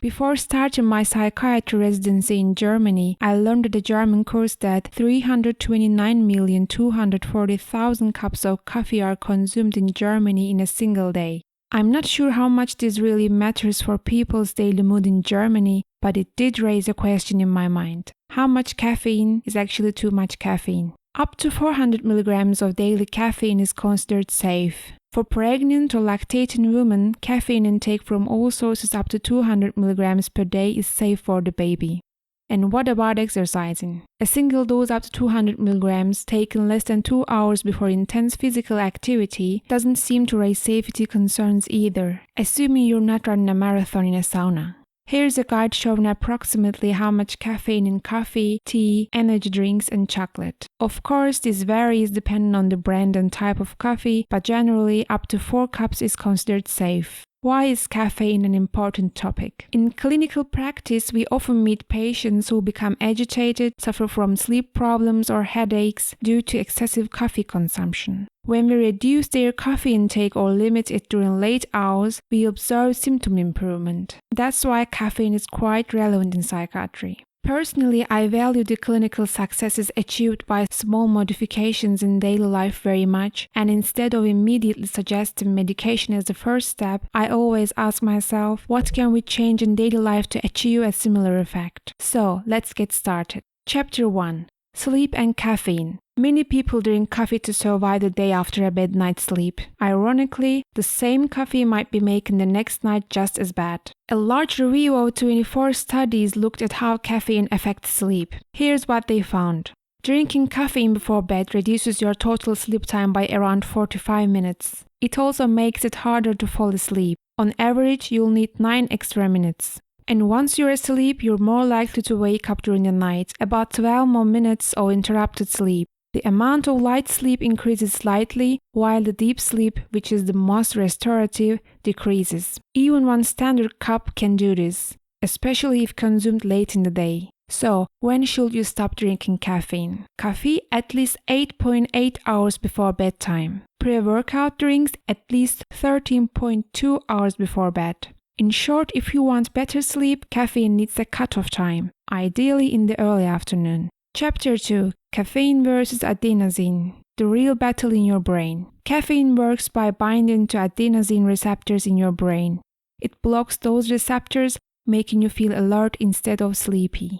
Before starting my psychiatry residency in Germany, I learned at the German course that 329,240,000 cups of coffee are consumed in Germany in a single day. I'm not sure how much this really matters for people's daily mood in Germany, but it did raise a question in my mind. How much caffeine is actually too much caffeine? Up to 400 milligrams of daily caffeine is considered safe. For pregnant or lactating women, caffeine intake from all sources up to 200 milligrams per day is safe for the baby. And what about exercising? A single dose up to 200 milligrams taken less than 2 hours before intense physical activity doesn't seem to raise safety concerns either, assuming you're not running a marathon in a sauna. Here's a guide showing approximately how much caffeine in coffee, tea, energy drinks, and chocolate. Of course, this varies depending on the brand and type of coffee, but generally up to 4 cups is considered safe. Why is caffeine an important topic? In clinical practice, we often meet patients who become agitated, suffer from sleep problems or headaches due to excessive coffee consumption. When we reduce their coffee intake or limit it during late hours, we observe symptom improvement. That's why caffeine is quite relevant in psychiatry. Personally, I value the clinical successes achieved by small modifications in daily life very much, and instead of immediately suggesting medication as the first step, I always ask myself, what can we change in daily life to achieve a similar effect? So, let's get started. Chapter 1. Sleep and caffeine. Many people drink coffee to survive the day after a bad night's sleep. Ironically, the same coffee might be making the next night just as bad. A large review of 24 studies looked at how caffeine affects sleep. Here's what they found. Drinking caffeine before bed reduces your total sleep time by around 45 minutes. It also makes it harder to fall asleep. On average, you'll need 9 extra minutes. And once you're asleep, you're more likely to wake up during the night, about 12 more minutes of interrupted sleep. The amount of light sleep increases slightly, while the deep sleep, which is the most restorative, decreases. Even one standard cup can do this, especially if consumed late in the day. So, when should you stop drinking caffeine? Coffee at least 8.8 hours before bedtime. Pre-workout drinks at least 13.2 hours before bed. In short, if you want better sleep, caffeine needs a cutoff time, ideally in the early afternoon. Chapter 2. Caffeine versus adenosine. The real battle in your brain. Caffeine works by binding to adenosine receptors in your brain. It blocks those receptors, making you feel alert instead of sleepy.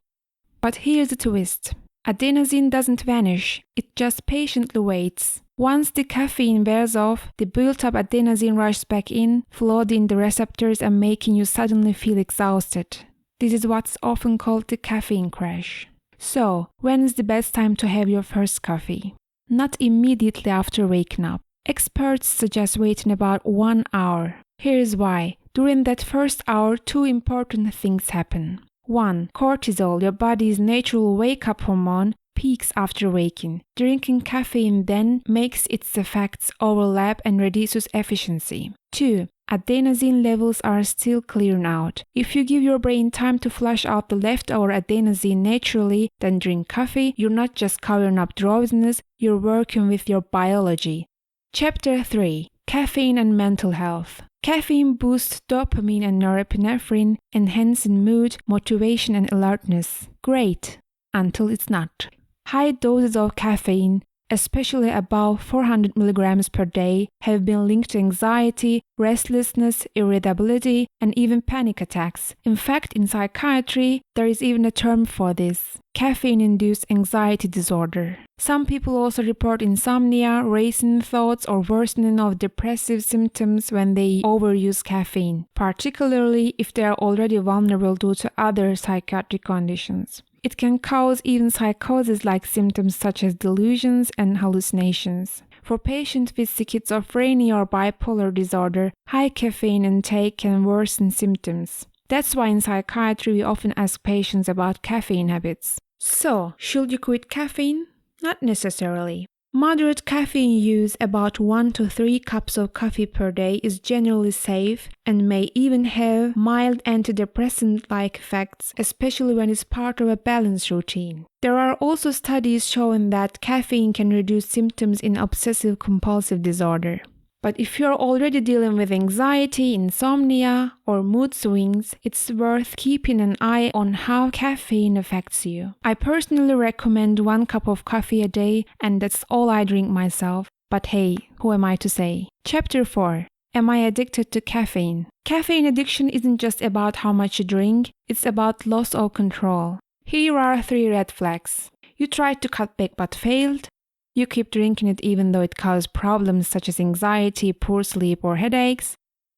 But here's the twist. Adenosine doesn't vanish, it just patiently waits. Once the caffeine wears off, the built-up adenosine rushes back in, flooding the receptors and making you suddenly feel exhausted. This is what's often called the caffeine crash. So, when is the best time to have your first coffee? Not immediately after waking up. Experts suggest waiting about 1 hour. Here's why. During that first hour, 2 important things happen. 1. Cortisol, your body's natural wake-up hormone, peaks after waking. Drinking caffeine then makes its effects overlap and reduces efficiency. 2. Adenosine levels are still clearing out. If you give your brain time to flush out the leftover adenosine naturally, then drink coffee, you're not just covering up drowsiness, you're working with your biology. Chapter 3. Caffeine and mental health. Caffeine boosts dopamine and norepinephrine, enhancing mood, motivation, and alertness. Great, until it's not. High doses of caffeine, especially above 400 milligrams per day, have been linked to anxiety, restlessness, irritability, and even panic attacks. In fact, in psychiatry, there is even a term for this: caffeine-induced anxiety disorder. Some people also report insomnia, racing thoughts, or worsening of depressive symptoms when they overuse caffeine, particularly if they are already vulnerable due to other psychiatric conditions. It can cause even psychosis-like symptoms such as delusions and hallucinations. For patients with schizophrenia or bipolar disorder, high caffeine intake can worsen symptoms. That's why in psychiatry we often ask patients about caffeine habits. So, should you quit caffeine? Not necessarily. Moderate caffeine use, about 1 to 3 cups of coffee per day, is generally safe and may even have mild antidepressant-like effects, especially when it's part of a balanced routine. There are also studies showing that caffeine can reduce symptoms in obsessive-compulsive disorder. But if you're already dealing with anxiety, insomnia, or mood swings, it's worth keeping an eye on how caffeine affects you. I personally recommend 1 cup of coffee a day, and that's all I drink myself. But hey, who am I to say? Chapter 4. Am I addicted to caffeine? Caffeine addiction isn't just about how much you drink, it's about loss of control. Here are 3 red flags. You tried to cut back but failed. You keep drinking it even though it causes problems such as anxiety, poor sleep, or headaches.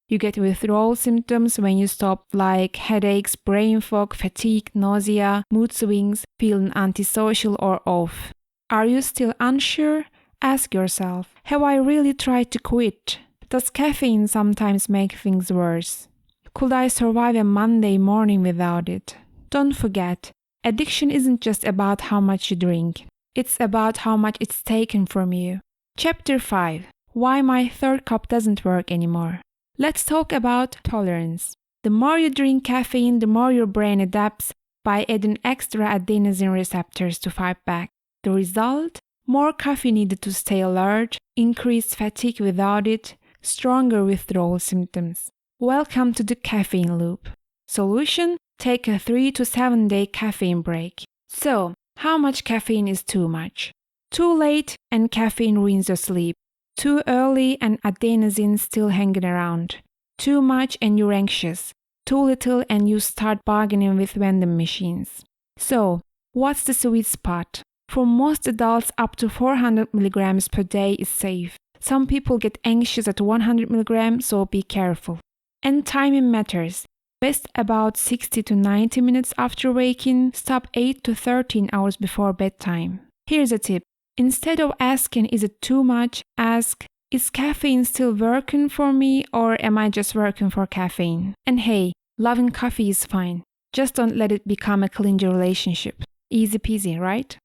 You get withdrawal symptoms when you stop, like headaches, brain fog, fatigue, nausea, mood swings, feeling antisocial or off. Are you still unsure? Ask yourself, have I really tried to quit? Does caffeine sometimes make things worse? Could I survive a Monday morning without it? Don't forget, addiction isn't just about how much you drink. It's about how much it's taken from you. Chapter 5. Why my 3rd cup doesn't work anymore. Let's talk about tolerance. The more you drink caffeine, the more your brain adapts by adding extra adenosine receptors to fight back. The result? More coffee needed to stay alert, increased fatigue without it, stronger withdrawal symptoms. Welcome to the caffeine loop. Solution? Take a 3 to 7 day caffeine break. So, how much caffeine is too much? Too late and caffeine ruins your sleep. Too early and adenosine still hanging around. Too much and you're anxious. Too little and you start bargaining with vending machines. So, what's the sweet spot? For most adults, up to 400 milligrams per day is safe. Some people get anxious at 100 milligrams, so be careful. And timing matters. Best about 60 to 90 minutes after waking, stop 8 to 13 hours before bedtime. Here's a tip. Instead of asking, is it too much, ask, is caffeine still working for me or am I just working for caffeine? And hey, loving coffee is fine. Just don't let it become a clingy relationship. Easy peasy, right?